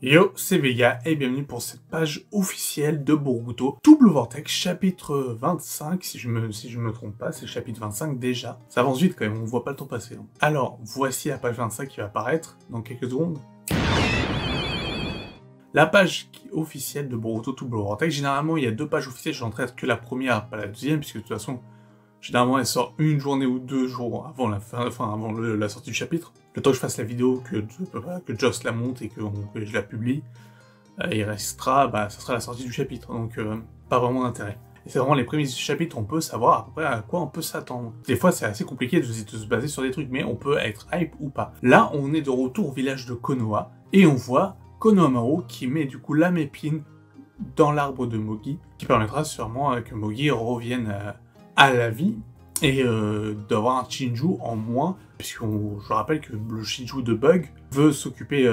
Yo, c'est Vega et bienvenue pour cette page officielle de Boruto. Double Vortex, chapitre 25, si je me trompe pas, c'est le chapitre 25 déjà. Ça avance vite quand même, on voit pas le temps passer. Hein. Alors, voici la page 25 qui va apparaître dans quelques secondes. La page officielle de Boruto Double Vortex, généralement il y a deux pages officielles, j'en traite que la première, pas la deuxième, puisque de toute façon, généralement elle sort une journée ou 2 jours avant la fin, avant la sortie du chapitre. Le temps que je fasse la vidéo, que Joss la monte et que je la publie, il restera, ça sera la sortie du chapitre, donc pas vraiment d'intérêt. Et c'est vraiment les prémices du chapitre, on peut savoir à peu près à quoi on peut s'attendre. Des fois c'est assez compliqué de se baser sur des trucs, mais on peut être hype ou pas. Là, on est de retour au village de Konoha, et on voit Konohamaru qui met du coup l'âme épine dans l'arbre de Mogi, qui permettra sûrement que Mogi revienne à la vie, et d'avoir un Shinju en moins, puisque je rappelle que le Shinju de Bug veut s'occuper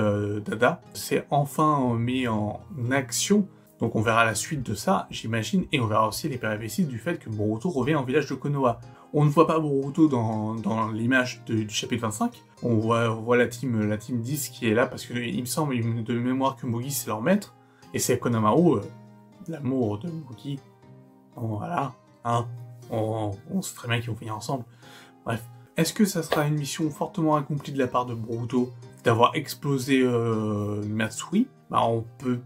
d'Ada. C'est enfin mis en action, donc on verra la suite de ça, j'imagine, et on verra aussi les péripéties du fait que Boruto revient au village de Konoha. On ne voit pas Boruto dans l'image du chapitre 25, on voit la team 10 qui est là, parce que il me semble de mémoire que Mogi c'est leur maître, et c'est Konohamaru, l'amour de Mogi. Bon, voilà, hein. On sait très bien qu'ils vont finir ensemble. Bref. Est-ce que ça sera une mission fortement accomplie de la part de Boruto d'avoir explosé Matsuri? On peut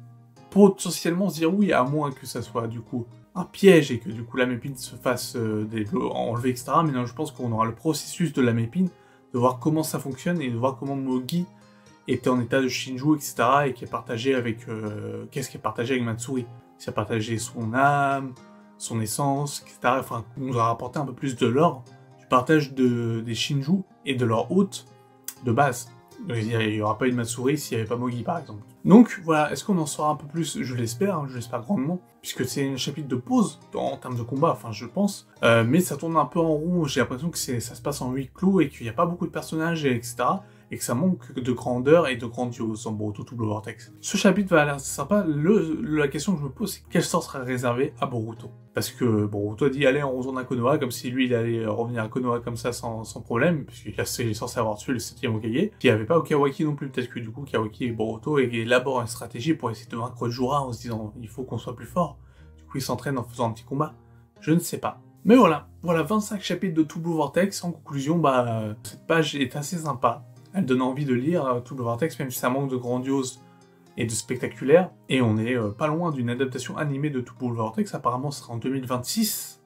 potentiellement se dire oui, à moins que ça soit du coup un piège et que du coup l'âme épine se fasse enlever, etc. Mais non, je pense qu'on aura le processus de l'âme épine, de voir comment ça fonctionne et de voir comment Mogi était en état de Shinju, etc. et qui est partagé avec... qu'est-ce qui est partagé avec Matsuri? S'il a partagé son âme, son essence, etc. Enfin, on nous a rapporté un peu plus de lore du partage des Shinju et de leur hôte de base. Il n'y aura pas eu de Matsuri s'il n'y avait pas Mogi, par exemple. Donc, voilà, est-ce qu'on en saura un peu plus? Je l'espère grandement, puisque c'est un chapitre de pause en termes de combat, enfin, je pense. Mais ça tourne un peu en rond, j'ai l'impression que ça se passe en huis clos et qu'il n'y a pas beaucoup de personnages, etc. Et que ça manque de grandeur et de grandiose en Boruto Double Vortex. Ce chapitre va l'air sympa, la question que je me pose, c'est quel sort sera réservé à Boruto? Parce que Boruto dit allez on retourne à Konoha, comme si lui il allait revenir à Konoha comme ça sans problème, puisqu'il est censé avoir tué le 7ème Hokage. Il n'y avait pas Okawaki non plus, peut-être que du coup Kawaki et Boruto élaborent une stratégie pour essayer de vaincre Jura en se disant il faut qu'on soit plus fort. Du coup ils s'entraînent en faisant un petit combat. Je ne sais pas. Mais voilà 25 chapitres de Double Vortex. En conclusion, cette page est assez sympa. Elle donne envie de lire Double Vortex, même si ça manque de grandiose et de spectaculaire. Et on est pas loin d'une adaptation animée de Double Vortex. Apparemment, ça sera en 2026,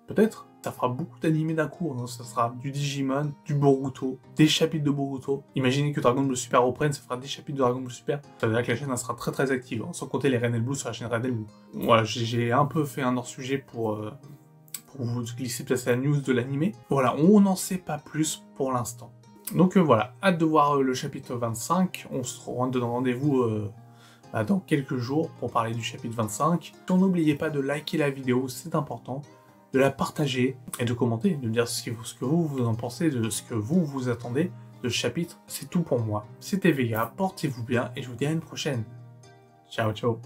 peut-être. Ça fera beaucoup d'animés d'un coup. Hein. Ça sera du Digimon, du Boruto, des chapitres de Boruto. Imaginez que Dragon Ball Super reprenne, ça fera des chapitres de Dragon Ball Super. Ça veut dire que la chaîne elle sera très très active, hein, sans compter les Red Blue sur la chaîne Red Blue. Voilà, j'ai un peu fait un hors-sujet pour vous glisser peut-être la news de l'animé. Voilà, on n'en sait pas plus pour l'instant. Donc voilà, hâte de voir le chapitre 25, on se donne rendez-vous dans quelques jours pour parler du chapitre 25. N'oubliez pas de liker la vidéo, c'est important, de la partager et de commenter, de me dire ce que vous en pensez, de ce que vous attendez de ce chapitre. C'est tout pour moi. C'était Vega, portez-vous bien et je vous dis à une prochaine. Ciao ciao.